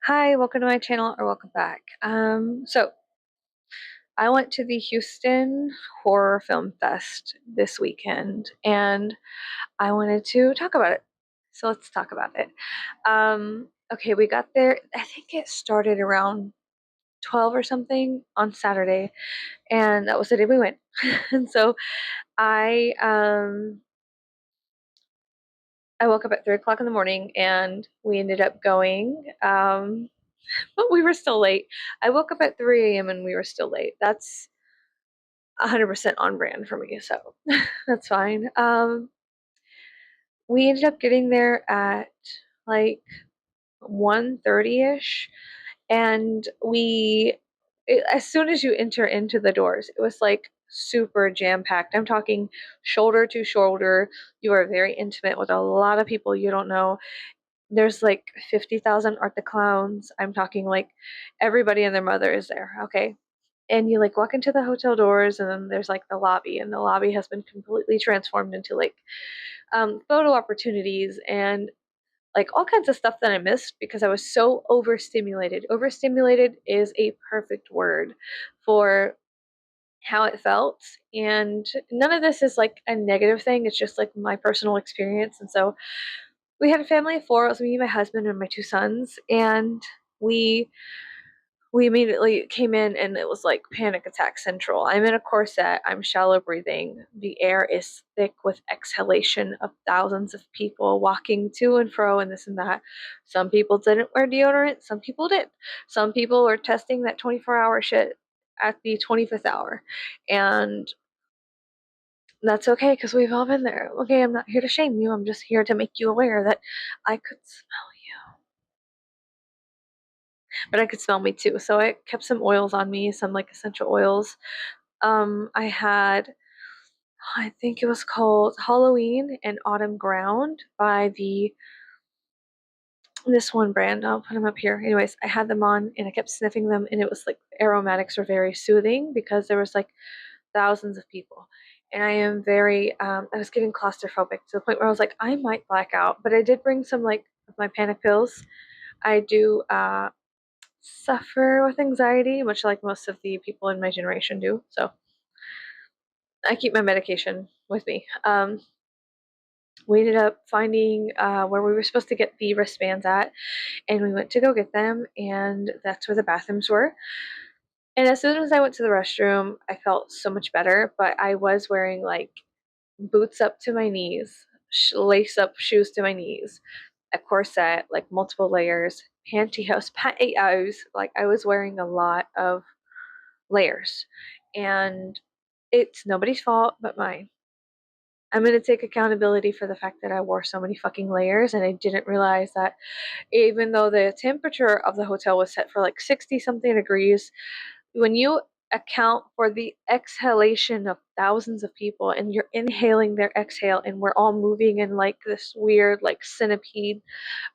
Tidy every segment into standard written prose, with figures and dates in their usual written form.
Hi, welcome to my channel or welcome back. So I went to the Houston Horror Film Fest this weekend and I wanted to talk about it. So let's talk about it. Okay, we got there. I think it started around 12 or something on Saturday, and that was the day we went. And so I um I woke up at 3 o'clock in the morning and we ended up going. But we were still late. I woke up at 3 a.m. and we were still late. That's 100% on brand for me, so that's fine. We ended up getting there at like 1:30ish, and as soon as you enter into the doors, it was like super jam packed. I'm talking shoulder to shoulder. You are very intimate with a lot of people you don't know. There's like 50,000 Art the Clowns. I'm talking like everybody and their mother is there, okay? And you like walk into the hotel doors, and then there's like the lobby, and the lobby has been completely transformed into like photo opportunities and like all kinds of stuff that I missed because I was so overstimulated. Overstimulated is a perfect word for how it felt. And none of this is like a negative thing, it's just like my personal experience. And so we had a family of four. It was me, my husband, and my two sons, and we we immediately came in and it was like panic attack central. I'm in a corset, I'm shallow breathing. The air is thick with exhalation of thousands of people walking to and fro and this and that. Some people didn't wear deodorant, some people did. Some people were testing that 24-hour shit at the 25th hour. And that's okay because we've all been there. Okay, I'm not here to shame you, I'm just here to make you aware that I could smell you, but I could smell me too. So I kept some oils on me, some like essential oils. I had, I think it was called Halloween and Autumn Ground by the this one brand. I'll put them up here. Anyways, I had them on and I kept sniffing them, and it was like the aromatics were very soothing because there was like thousands of people. And I am very, I was getting claustrophobic to the point where I was like, I might black out. But I did bring some like of my panic pills. I do suffer with anxiety, much like most of the people in my generation do. So I keep my medication with me. We ended up finding where we were supposed to get the wristbands at, and we went to go get them, and that's where the bathrooms were. And as soon as I went to the restroom, I felt so much better, but I was wearing like boots up to my knees, lace up shoes to my knees, a corset, like multiple layers, pantyhose. Like I was wearing a lot of layers, and it's nobody's fault but mine. I'm gonna take accountability for the fact that I wore so many fucking layers and I didn't realize that even though the temperature of the hotel was set for like 60 something degrees, when you account for the exhalation of thousands of people and you're inhaling their exhale and we're all moving in like this weird like centipede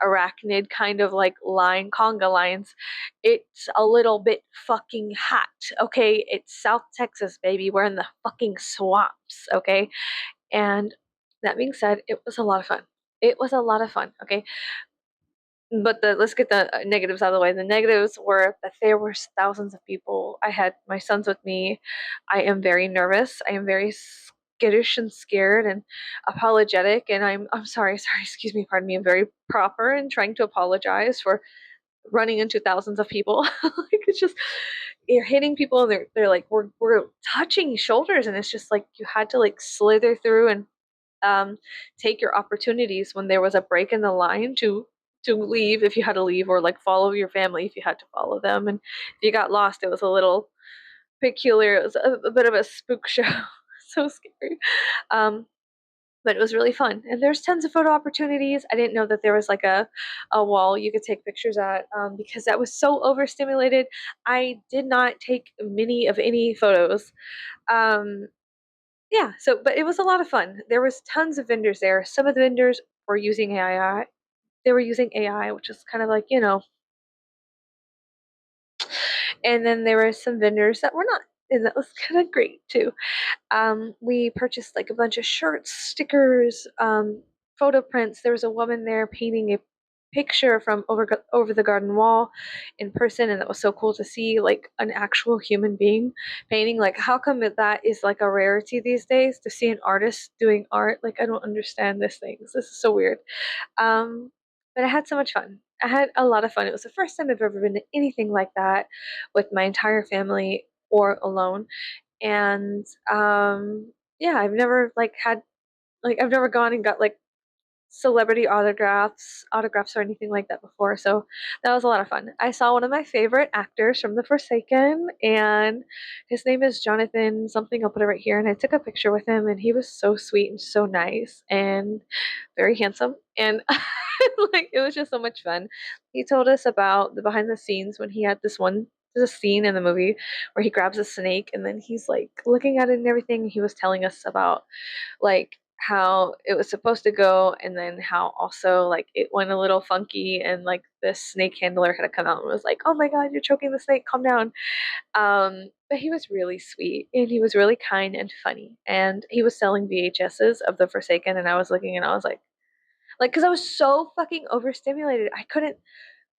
arachnid kind of like line conga lines, it's a little bit fucking hot. Okay, it's South Texas, baby, we're in the fucking swamps. Okay, and that being said, it was a lot of fun. It was a lot of fun, okay? But let's get the negatives out of the way. The negatives were that there were thousands of people. I had my sons with me. I am very nervous. I am very skittish and scared and apologetic. And I'm sorry, excuse me, pardon me. I'm very proper in trying to apologize for running into thousands of people. Like it's just you're hitting people and they're like we're touching shoulders and it's just like you had to like slither through and take your opportunities when there was a break in the line to leave if you had to leave or like follow your family if you had to follow them. And if you got lost, it was a little peculiar. It was a bit of a spook show. So scary. um, but it was really fun and there's tons of photo opportunities. I didn't know that there was like a wall you could take pictures at, because that was so overstimulated. I did not take many of any photos. um, yeah, so but it was a lot of fun. There was tons of vendors there. Some of the vendors were using AI. They were using AI, which is kind of like, and then there were some vendors that were not. And that was kind of great too. We purchased like a bunch of shirts, stickers, photo prints. There was a woman there painting picture from over the garden wall in person, and that was so cool to see like an actual human being painting. Like, how come that is like a rarity these days to see an artist doing art? Like, I don't understand these things. This is so weird. But I had so much fun. I had a lot of fun. It was the first time I've ever been to anything like that with my entire family or alone. And yeah, I've never like had like I've never gone and got like celebrity autographs or anything like that before. So that was a lot of fun. I saw one of my favorite actors from The Forsaken, and his name is Jonathan something. I'll put it right here. And I took a picture with him, and he was so sweet and so nice and very handsome. And like it was just so much fun. He told us about the behind the scenes when he had there's a scene in the movie where he grabs a snake and then he's like looking at it and everything. He was telling us about like how it was supposed to go and then how also like it went a little funky and like the snake handler had to come out and was like, oh my god, you're choking the snake, calm down. But he was really sweet and he was really kind and funny, and he was selling VHSs of The Forsaken, and I was looking and I was like because I was so fucking overstimulated, I couldn't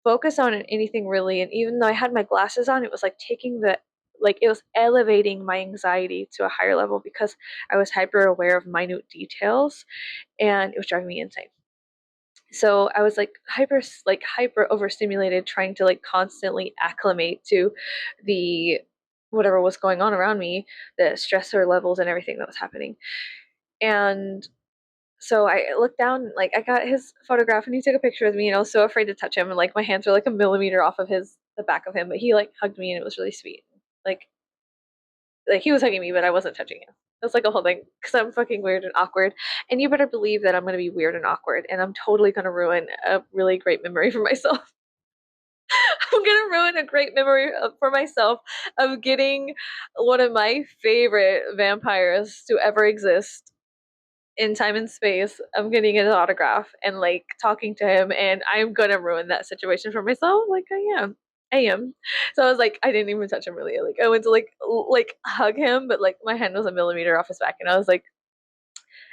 focus on anything really. And even though I had my glasses on, it was like taking the like it was elevating my anxiety to a higher level because I was hyper aware of minute details, and it was driving me insane. So I was like hyper overstimulated, trying to like constantly acclimate to the whatever was going on around me, the stressor levels and everything that was happening. And so I looked down, like I got his photograph, and he took a picture with me, and I was so afraid to touch him, and like my hands were like a millimeter off of the back of him, but he like hugged me, and it was really sweet. Like like he was hugging me, but I wasn't touching him. It was like a whole thing because I'm fucking weird and awkward, and you better believe that I'm gonna be weird and awkward, and I'm totally gonna ruin a really great memory for myself. I'm gonna ruin a great memory for myself of getting one of my favorite vampires to ever exist in time and space. I'm getting his autograph and like talking to him, and I'm gonna ruin that situation for myself. Like I am. I am. So I was like, I didn't even touch him really. Like I went to like hug him, but like my hand was a millimeter off his back, and I was like,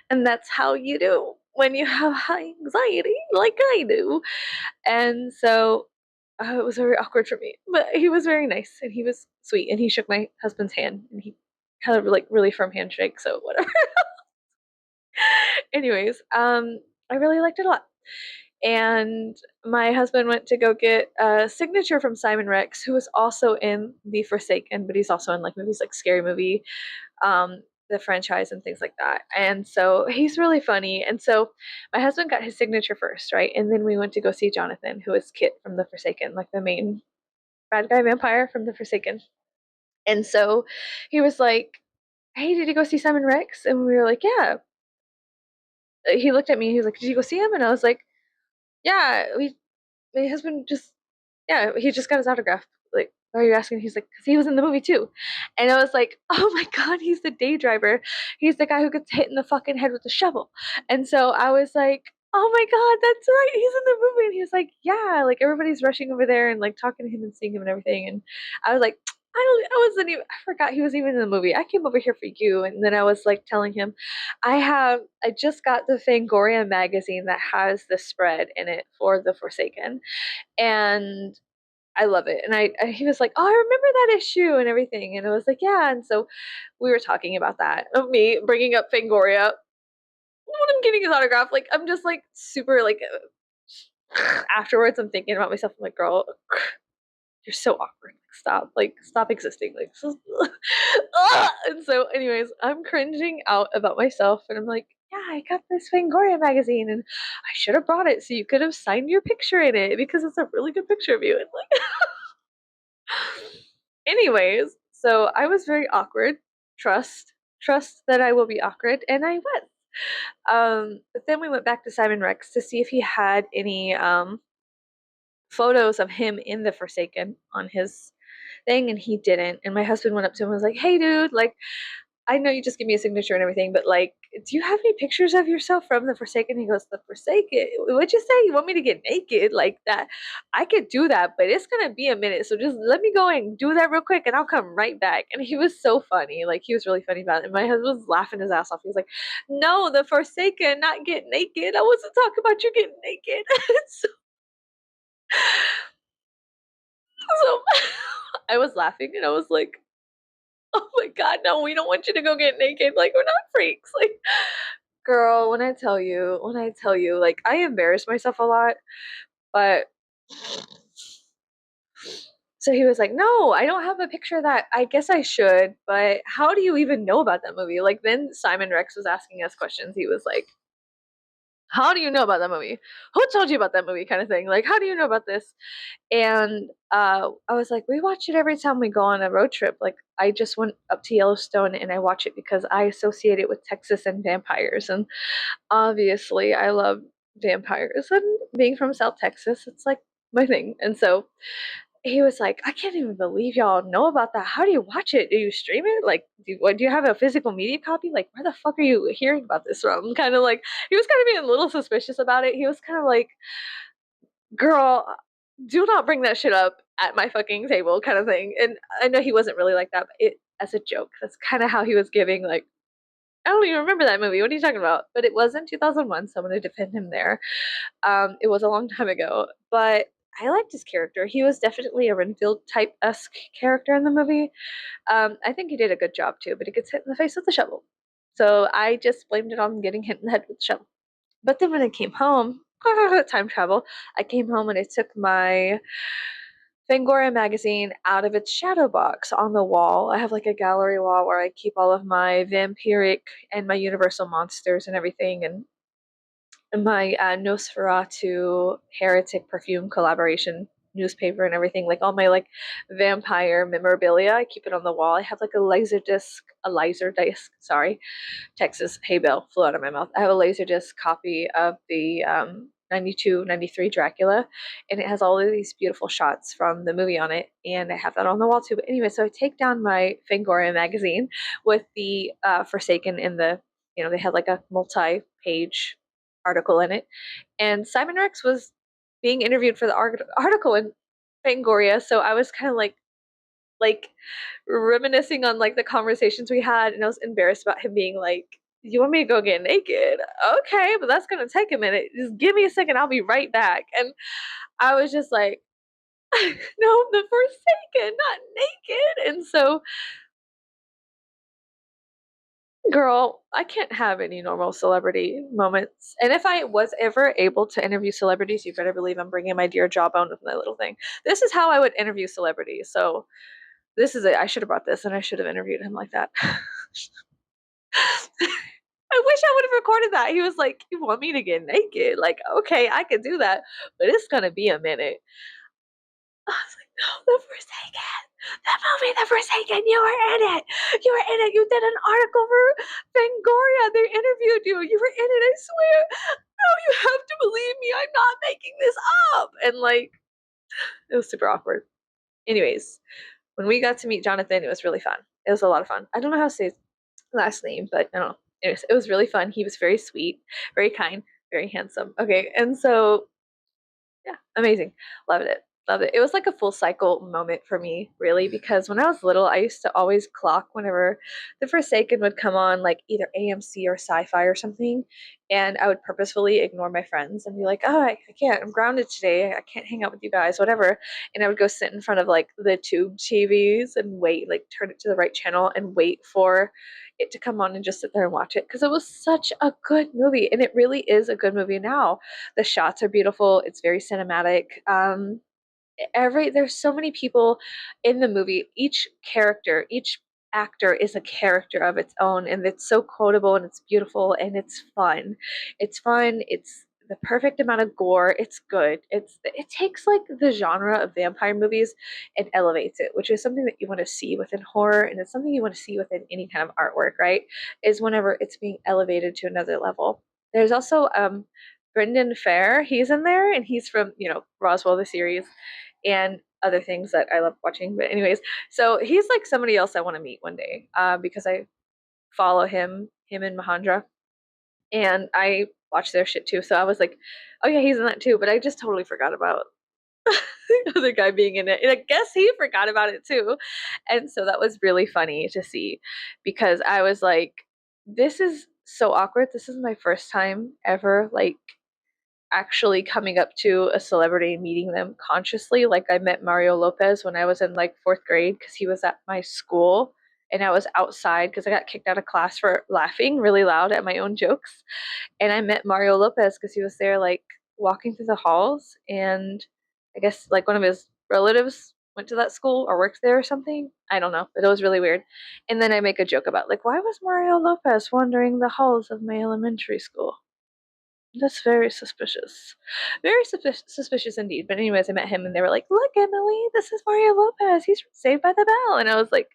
and that's how you do when you have high anxiety, like I do. And so it was very awkward for me, but he was very nice and he was sweet, and he shook my husband's hand, and he had a like really firm handshake. So whatever. Anyways, I really liked it a lot. And my husband went to go get a signature from Simon Rex, who was also in The Forsaken, but he's also in like movies like Scary Movie, um, the franchise, and things like that. And so he's really funny. And so my husband got his signature first, right? And then we went to go see Jonathan, who is Kit from The Forsaken, like the main bad guy vampire from The Forsaken. And so he was like, hey, did you go see Simon Rex? And we were like, yeah. He looked at me and he was like, did you go see him? And I was like, yeah, my husband just yeah, he just got his autograph. Like, why are you asking? He's like, because he was in the movie too. And I was like, oh my god, he's the day driver. He's the guy who gets hit in the fucking head with the shovel. And so I was like, oh my god, that's right, he's in the movie. And he was like, yeah, like everybody's rushing over there and like talking to him and seeing him and everything. And I was like, I wasn't even, I forgot he was even in the movie. I came over here for you. And then I was like telling him, I just got the Fangoria magazine that has the spread in it for The Forsaken. And I love it. And he was like, "Oh, I remember that issue and everything." And I was like, "Yeah." And so we were talking about that of me bringing up Fangoria when I'm getting his autograph. Like I'm just like super like afterwards. I'm thinking about myself. I'm like, "Girl, you're so awkward. Like stop existing." Like, and so, anyways, I'm cringing out about myself, and I'm like, "Yeah, I got this Fangoria magazine, and I should have brought it so you could have signed your picture in it because it's a really good picture of you." And like. Anyways, so I was very awkward. Trust that I will be awkward, and I was. But then we went back to Simon Rex to see if he had any photos of him in The Forsaken on his thing, and he didn't. And my husband went up to him and was like, "Hey, dude, like I know you just give me a signature and everything, but like, do you have any pictures of yourself from The Forsaken?" He goes, "The Forsaken? What'd you say? You want me to get naked like that? I could do that, but it's gonna be a minute. So just let me go and do that real quick, and I'll come right back." And he was so funny. Like he was really funny about it. And my husband was laughing his ass off. He was like, "No, The Forsaken, not get naked. I wasn't talking about you getting naked." So I was laughing and I was like, oh my God, no, we don't want you to go get naked. Like, we're not freaks. Like, girl, when I tell you, like, I embarrass myself a lot, but so he was like, no, I don't have a picture of that. I guess I should, but how do you even know about that movie? Like, then Simon Rex was asking us questions. He was like, how do you know about that movie? Who told you about that movie? Kind of thing. Like, how do you know about this? And I was like, we watch it every time we go on a road trip. Like, I just went up to Yellowstone and I watch it because I associate it with Texas and vampires. And obviously, I love vampires. And being from South Texas, it's like my thing. And so he was like, I can't even believe y'all know about that. How do you watch it? Do you stream it? Like, do you have a physical media copy? Like, where the fuck are you hearing about this from? Kind of like, he was kind of being a little suspicious about it. He was kind of like, girl, do not bring that shit up at my fucking table, kind of thing. And I know he wasn't really like that, but it as a joke. That's kind of how he was giving, like, I don't even remember that movie. What are you talking about? But it was in 2001, so I'm going to defend him there. It was a long time ago, but I liked his character. He was definitely a Renfield type esque character in the movie. I think he did a good job too, but he gets hit in the face with a shovel. So I just blamed it on getting hit in the head with a shovel. But then when I came home, time travel, I came home and I took my Fangoria magazine out of its shadow box on the wall. I have like a gallery wall where I keep all of my vampiric and my universal monsters and everything, and my Nosferatu heretic perfume collaboration newspaper and everything, like all my like vampire memorabilia. I keep it on the wall. I have like a laser disc, sorry, Texas hay bale flew out of my mouth. I have a laserdisc copy of the 92, 93 Dracula, and it has all of these beautiful shots from the movie on it, and I have that on the wall too. But anyway, so I take down my Fangoria magazine with the Forsaken in the, they had like a multi-page article in it, and Simon Rex was being interviewed for the article in Fangoria, so I was kind of like reminiscing on like the conversations we had, and I was embarrassed about him being like, you want me to go get naked? Okay, but that's gonna take a minute. Just give me a second, I'll be right back. And I was just like, no, the Forsaken, not naked. And so, girl, I can't have any normal celebrity moments. And if I was ever able to interview celebrities, you better believe I'm bringing my dear Jawbone with my little thing. This is how I would interview celebrities. So this is it. I should have brought this and I should have interviewed him like that. I wish I would have recorded that. He was like, you want me to get naked? Like, okay, I could do that, but it's gonna be a minute. I was like, no, The Forsaken. That movie, The Forsaken, you were in it. You were in it. You did an article for Fangoria. They interviewed you. You were in it, I swear. No, you have to believe me. I'm not making this up. And like, it was super awkward. Anyways, when we got to meet Jonathan, it was really fun. It was a lot of fun. I don't know how to say his last name, but I don't know. It was really fun. He was very sweet, very kind, very handsome. Okay, and so yeah, amazing. Loved it. Loved it. It was like a full cycle moment for me, really, because when I was little, I used to always clock whenever The Forsaken would come on, like either AMC or Sci-Fi or something, and I would purposefully ignore my friends and be like, "Oh, I can't. I'm grounded today. I can't hang out with you guys, whatever." And I would go sit in front of like the tube TVs and wait, like turn it to the right channel and wait for it to come on and just sit there and watch it because it was such a good movie, and it really is a good movie now. The shots are beautiful. It's very cinematic. There's so many people in the movie. Each character, each actor is a character of its own, and it's so quotable and it's beautiful and it's fun. It's fun. It's the perfect amount of gore. It's good. It takes like the genre of vampire movies and elevates it, which is something that you want to see within horror, and it's something you want to see within any kind of artwork, right? Is whenever it's being elevated to another level. There's also Brendan Fair. He's in there, and he's from Roswell the series, and other things that I love watching. But anyways, so he's like somebody else I want to meet one day, because I follow him and Mahandra, and I watch their shit too. So I was like, oh yeah, he's in that too. But I just totally forgot about the other guy being in it, and I guess he forgot about it too. And so that was really funny to see, because I was like, this is so awkward. This is my first time ever like actually coming up to a celebrity and meeting them consciously. Like I met Mario Lopez when I was in like fourth grade because he was at my school and I was outside because I got kicked out of class for laughing really loud at my own jokes. And I met Mario Lopez because he was there like walking through the halls and I guess like one of his relatives went to that school or worked there or something. I don't know, but it was really weird. And then I make a joke about like why was Mario Lopez wandering the halls of my elementary school? That's very suspicious. Very suspicious indeed. But anyways, I met him and they were like, "Look, Emily, this is Mario Lopez. He's from Saved by the Bell." And I was like,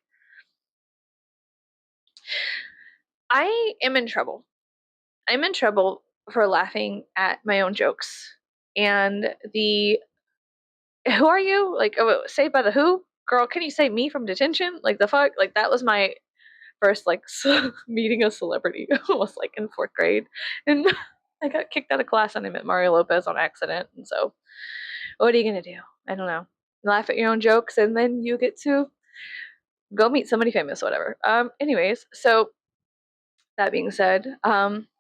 I am in trouble. I'm in trouble for laughing at my own jokes. And the who are you? Like, oh, Saved by the Who? Girl, can you save me from detention? Like the fuck? Like that was my first like meeting a celebrity. Almost like in fourth grade, and I got kicked out of class and I met Mario Lopez on accident. And so, what are you gonna do? I don't know. Laugh at your own jokes, and then you get to go meet somebody famous, whatever. Anyways, so that being said,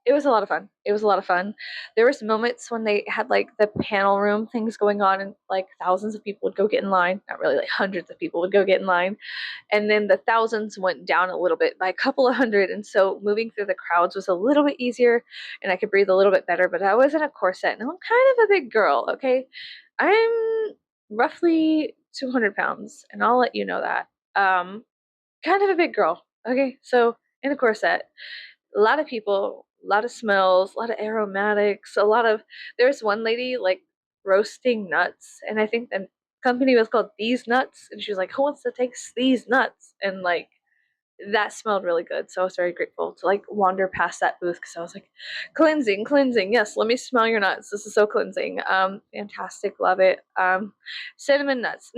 it was a lot of fun. It was a lot of fun. There was moments when they had like the panel room things going on, and like thousands of people would go get in line. Not really, like hundreds of people would go get in line, and then the thousands went down a little bit by a couple of hundred, and so moving through the crowds was a little bit easier, and I could breathe a little bit better. But I was in a corset, and I'm kind of a big girl. Okay, I'm roughly 200 pounds, and I'll let you know that. Kind of a big girl. Okay, so in a corset, a lot of people, a lot of smells, a lot of aromatics, a lot of. There's one lady like roasting nuts, and I think the company was called These Nuts, and she was like, "Who wants to taste these nuts?" And like that smelled really good, so I was very grateful to like wander past that booth because I was like, cleansing, cleansing. Yes, let me smell your nuts. This is so cleansing. Fantastic, love it. Cinnamon nuts.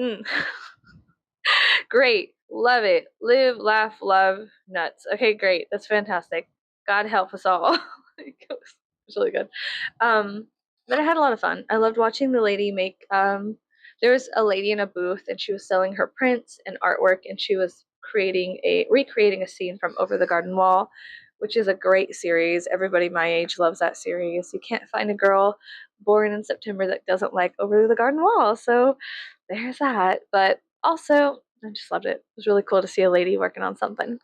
Great. Love it. Live, laugh, love, nuts. Okay, great. That's fantastic. God help us all. It was really good. Um, but I had a lot of fun. I loved watching the lady make there was a lady in a booth and she was selling her prints and artwork and she was recreating a scene from Over the Garden Wall, which is a great series. Everybody my age loves that series. You can't find a girl born in September that doesn't like Over the Garden Wall. So there's that. But also I just loved it. It was really cool to see a lady working on something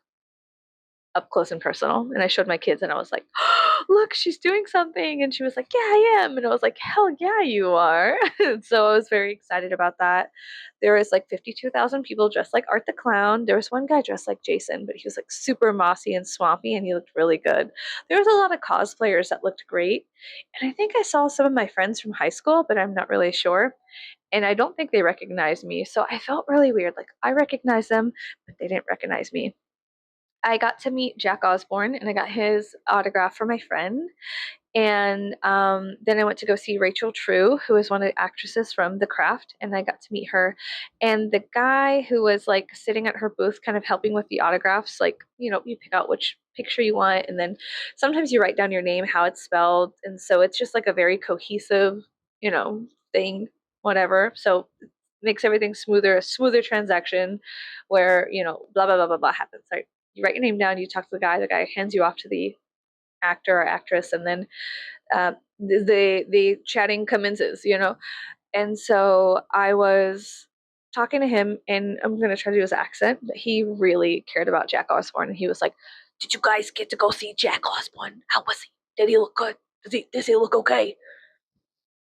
up close and personal. And I showed my kids and I was like, oh, look, she's doing something. And she was like, yeah, I am. And I was like, hell yeah, you are. And so I was very excited about that. There was like 52,000 people dressed like Art the Clown. There was one guy dressed like Jason, but he was like super mossy and swampy and he looked really good. There was a lot of cosplayers that looked great. And I think I saw some of my friends from high school, but I'm not really sure. And I don't think they recognized me. So I felt really weird. Like I recognized them, but they didn't recognize me. I got to meet Jack Osborne and I got his autograph for my friend. And then I went to go see Rachel True, who is one of the actresses from The Craft, and I got to meet her. And the guy who was like sitting at her booth, kind of helping with the autographs, like, you pick out which picture you want, and then sometimes you write down your name, how it's spelled. And so it's just like a very cohesive, thing, whatever. So it makes everything smoother, a smoother transaction where, blah, blah, blah, blah, blah happens. Right? You write your name down, you talk to the guy hands you off to the actor or actress, and then the chatting commences. And so I was talking to him, and I'm gonna try to do his accent, but he really cared about Jack Osborne, and he was like, "Did you guys get to go see Jack Osborne? How was he? Did he look good? Does he look okay?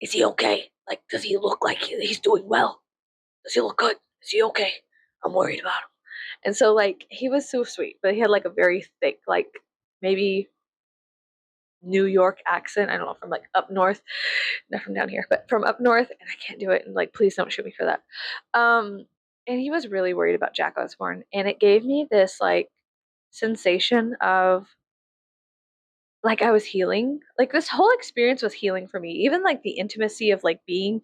Is he okay? Like, does he look like he's doing well? Does he look good? Is he okay? I'm worried about him." And so like he was so sweet, but he had like a very thick, like maybe New York accent. I don't know, from like up north, not from down here, but from up north, and I can't do it. And like, please don't shoot me for that. Um, and he was really worried about Jack Osborne, and it gave me this like sensation of like I was healing. Like this whole experience was healing for me. Even like the intimacy of like being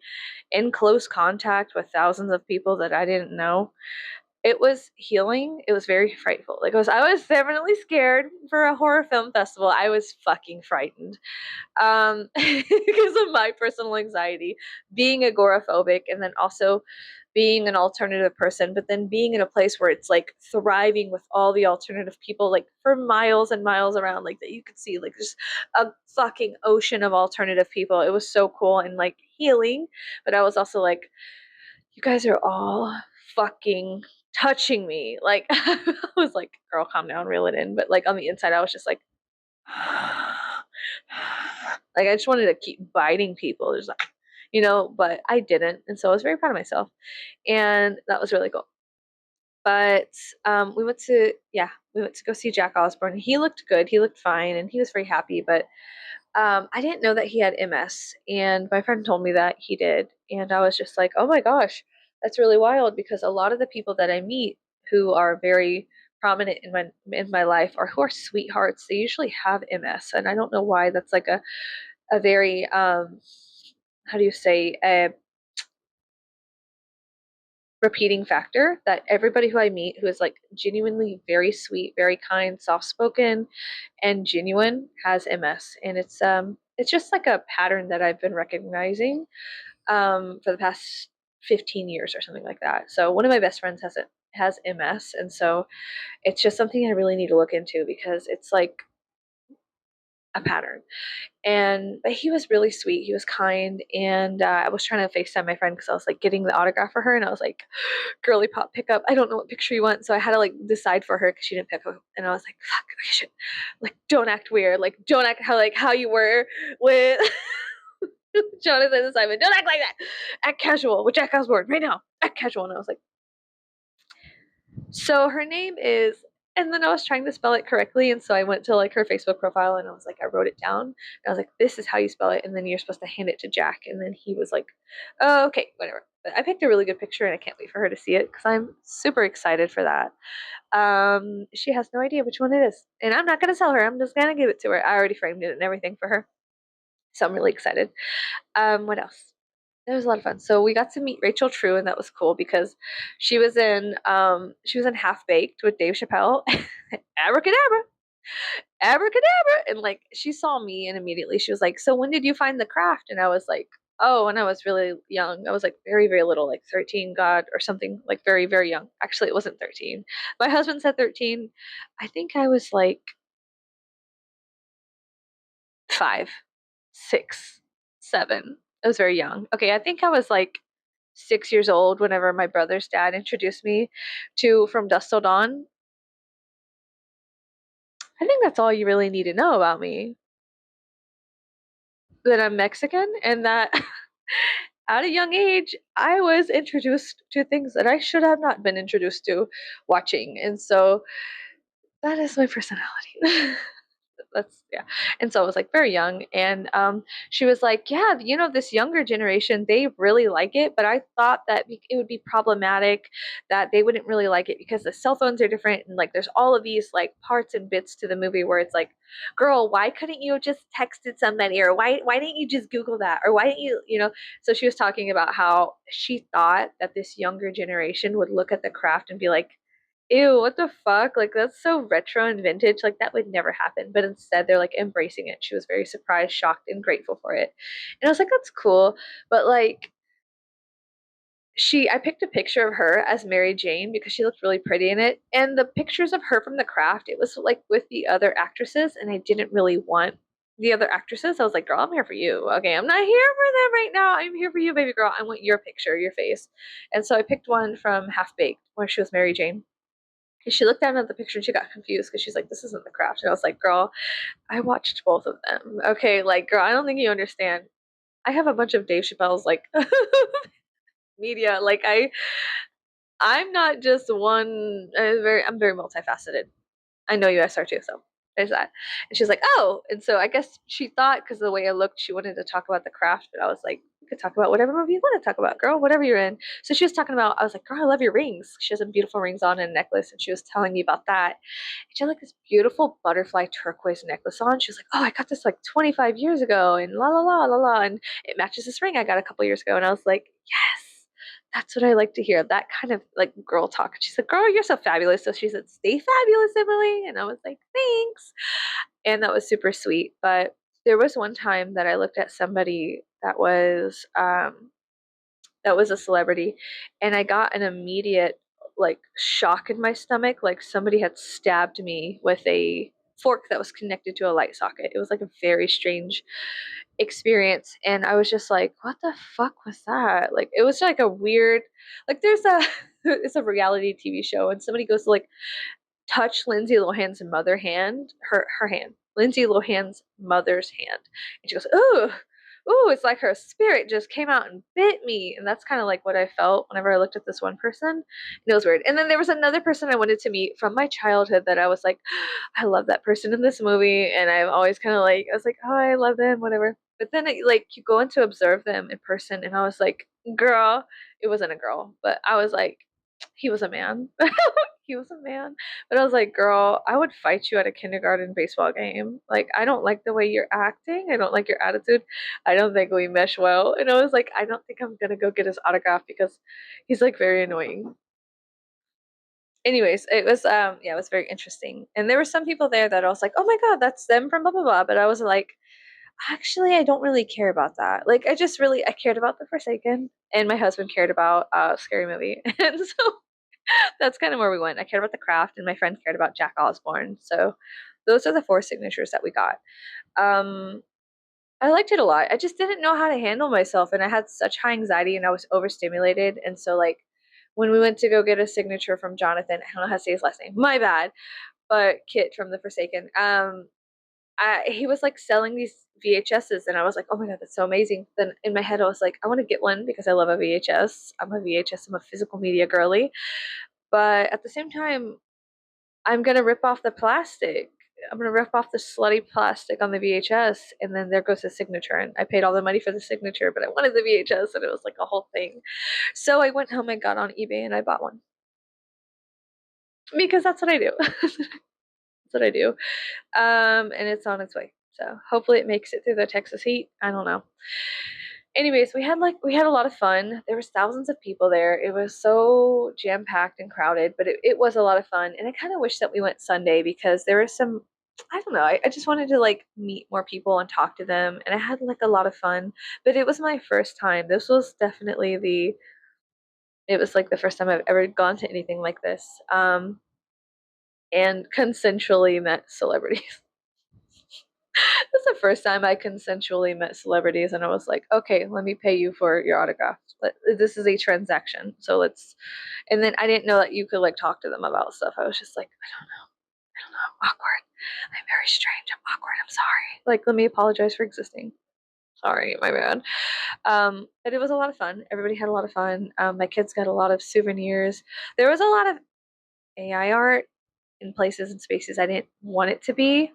in close contact with thousands of people that I didn't know. It was healing. It was very frightful. Like I was definitely scared for a horror film festival. I was fucking frightened. Because of my personal anxiety, being agoraphobic, and then also being an alternative person, but then being in a place where it's like thriving with all the alternative people, like for miles and miles around, like that you could see like just a fucking ocean of alternative people. It was so cool and like healing. But I was also like, you guys are all fucking touching me. Like I was like, girl, calm down, reel it in. But like on the inside, I was just like, like I just wanted to keep biting people. Just like, but I didn't. And so I was very proud of myself. And that was really cool. But we went to go see Jack Osborne. He looked good. He looked fine and he was very happy. But I didn't know that he had MS, and my friend told me that he did, and I was just like, "Oh my gosh, that's really wild." Because a lot of the people that I meet who are very prominent in my life or who are sweethearts, they usually have MS, and I don't know why. That's like a very how do you say, a repeating factor that everybody who I meet who is like genuinely very sweet, very kind, soft spoken, and genuine has MS, and it's just like a pattern that I've been recognizing for the past 15 years or something like that. So one of my best friends has MS, and so it's just something I really need to look into because it's like a pattern. And but he was really sweet. He was kind, and I was trying to FaceTime my friend because I was like getting the autograph for her, and I was like, "Girly pop, pick up. I don't know what picture you want," so I had to like decide for her because she didn't pick up, and I was like, "Fuck, I should like don't act weird, like don't act how you were with Jonathan and Simon. Don't act like that. Act casual with Jack Osborne right now. Act casual." And I was like, so her name is, and then I was trying to spell it correctly, and so I went to like her Facebook profile, and I was like, I wrote it down, and I was like, this is how you spell it, and then you're supposed to hand it to Jack, and then he was like, oh, okay, whatever. But I picked a really good picture, and I can't wait for her to see it because I'm super excited for that. She has no idea which one it is, and I'm not gonna tell her. I'm just gonna give it to her. I already framed it and everything for her, so I'm really excited. What else? It was a lot of fun. So we got to meet Rachel True, and that was cool because she was in Half Baked with Dave Chappelle. Abracadabra, abracadabra, and like she saw me, and immediately she was like, "So when did you find the craft?" And I was like, "Oh, when I was really young. I was like very very little, like 13, God, or something, like very very young. Actually, it wasn't 13. My husband said 13. I think I was like 5, 6, 7. I was very young. Okay, I think I was like 6 years old whenever my brother's dad introduced me to From Dusk Till Dawn. I think that's all you really need to know about me. That I'm Mexican and that at a young age I was introduced to things that I should have not been introduced to watching. And so that is my personality. That's yeah. And so I was like very young, and she was like, yeah, this younger generation, they really like it, but I thought that it would be problematic, that they wouldn't really like it because the cell phones are different, and like there's all of these like parts and bits to the movie where it's like, girl, why couldn't you have just texted somebody, or why didn't you just Google that, or why didn't you. So she was talking about how she thought that this younger generation would look at the craft and be like, ew, what the fuck? Like, that's so retro and vintage. Like, that would never happen. But instead, they're like embracing it. She was very surprised, shocked, and grateful for it. And I was like, that's cool. But like, I picked a picture of her as Mary Jane because she looked really pretty in it. And the pictures of her from the craft, it was like with the other actresses. And I didn't really want the other actresses. I was like, girl, I'm here for you. Okay, I'm not here for them right now. I'm here for you, baby girl. I want your picture, your face. And so I picked one from Half Baked where she was Mary Jane. And she looked down at the picture and she got confused because she's like, this isn't the craft. And I was like, girl, I watched both of them. Okay, like, girl, I don't think you understand. I have a bunch of Dave Chappelle's like media. Like, I'm not just one. I'm very multifaceted. I know you guys are too, so there's that. And she's like, oh, and so I guess she thought because of the way I looked, she wanted to talk about the craft, but I was like, we could talk about whatever movie you want to talk about, girl, whatever you're in. So she was talking about, I was like, girl, I love your rings. She has some beautiful rings on and a necklace, and she was telling me about that. And she had like this beautiful butterfly turquoise necklace on. She was like, oh, I got this like 25 years ago, and la la la la la, and it matches this ring I got a couple years ago. And I was like, yes. That's what I like to hear. That kind of like girl talk. She said, girl, you're so fabulous. So she said, stay fabulous, Emily. And I was like, thanks. And that was super sweet. But there was one time that I looked at somebody that was that was a celebrity, and I got an immediate like shock in my stomach, like somebody had stabbed me with a fork that was connected to a light socket. It was like a very strange experience, and I was just like, what the fuck was that? Like it was like a weird, like there's a it's a reality TV show and somebody goes to like touch Lindsay Lohan's mother hand, her hand, Lindsay Lohan's mother's hand, and she goes, "Ooh, ooh!" It's like her spirit just came out and bit me, and that's kind of like what I felt whenever I looked at this one person. And it was weird. And then there was another person I wanted to meet from my childhood that I was like, I love that person in this movie, and I've always kind of like I was like, oh, I love them, whatever. But then like you go in to observe them in person, and I was like, girl, it wasn't a girl, but I was like, he was a man. He was a man. But I was like, girl, I would fight you at a kindergarten baseball game. Like, I don't like the way you're acting. I don't like your attitude. I don't think we mesh well. And I was like, I don't think I'm gonna go get his autograph because he's like very annoying. Anyways, it was yeah, it was very interesting. And there were some people there that I was like, oh my god, that's them from blah blah blah. But I was like, actually, I don't really care about that. Like, I cared about The Forsaken, and my husband cared about Scary Movie, and so that's kind of where we went. I cared about the craft, and my friend cared about Jack Osborne. So those are the four signatures that we got. Um, I liked it a lot. I just didn't know how to handle myself, and I had such high anxiety, and I was overstimulated. And so, like, when we went to go get a signature from Jonathan, I don't know how to say his last name. My bad. But Kit from The Forsaken. He was like selling these VHSs, and I was like, oh my god, that's so amazing. Then in my head, I was like, I want to get one because I love a VHS. I'm a VHS. I'm a physical media girly. But at the same time, I'm gonna rip off the plastic. I'm gonna rip off the slutty plastic on the VHS, and then there goes the signature. And I paid all the money for the signature, but I wanted the VHS, and it was like a whole thing. So I went home and got on eBay and I bought one because that's what I do. That's what I do. And it's on its way. So hopefully it makes it through the Texas heat. I don't know. Anyways, we had a lot of fun. There was thousands of people there. It was so jam packed and crowded, but it was a lot of fun. And I kind of wish that we went Sunday because there was some, I don't know, I just wanted to like meet more people and talk to them. And I had like a lot of fun. But it was my first time. This was definitely it was like the first time I've ever gone to anything like this. And consensually met celebrities. That's the first time I consensually met celebrities, and I was like, okay, let me pay you for your autograph. This is a transaction, so let's. And then I didn't know that you could like talk to them about stuff. I was just like, I don't know, awkward. I'm very strange. I'm awkward. I'm sorry. Like, let me apologize for existing. Sorry, my bad. But it was a lot of fun. Everybody had a lot of fun. My kids got a lot of souvenirs. There was a lot of AI art in places and spaces I didn't want it to be,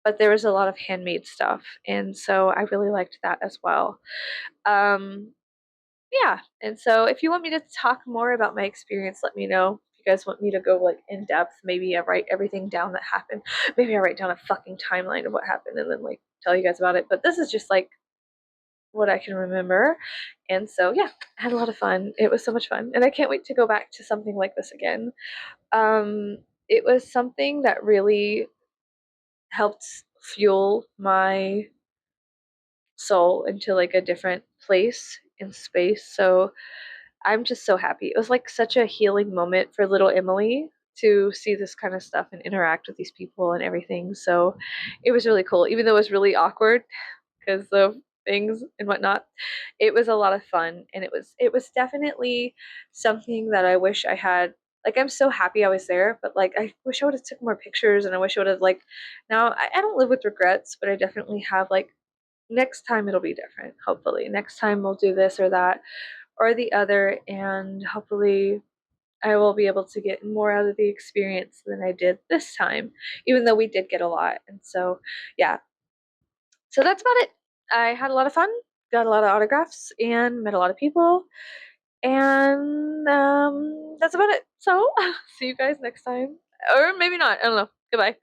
but there was a lot of handmade stuff, and so I really liked that as well. Um, yeah, and so if you want me to talk more about my experience, let me know. If you guys want me to go like in depth, maybe I write everything down that happened. Maybe I write down a fucking timeline of what happened and then like tell you guys about it. But this is just like what I can remember. And so yeah, I had a lot of fun. It was so much fun. And I can't wait to go back to something like this again. It was something that really helped fuel my soul into like a different place in space. So I'm just so happy. It was like such a healing moment for little Emily to see this kind of stuff and interact with these people and everything. So it was really cool, even though it was really awkward because of things and whatnot. It was a lot of fun, and it was definitely something that I wish I had. Like I'm so happy I was there, but like I wish I would have took more pictures, and I wish I would have like. Now I don't live with regrets, but I definitely have like next time it'll be different. Hopefully, next time we'll do this or that or the other, and hopefully I will be able to get more out of the experience than I did this time, even though we did get a lot. And so, yeah, so that's about it. I had a lot of fun, got a lot of autographs, and met a lot of people. And that's about it. So, see you guys next time. Or maybe not. I don't know. Goodbye.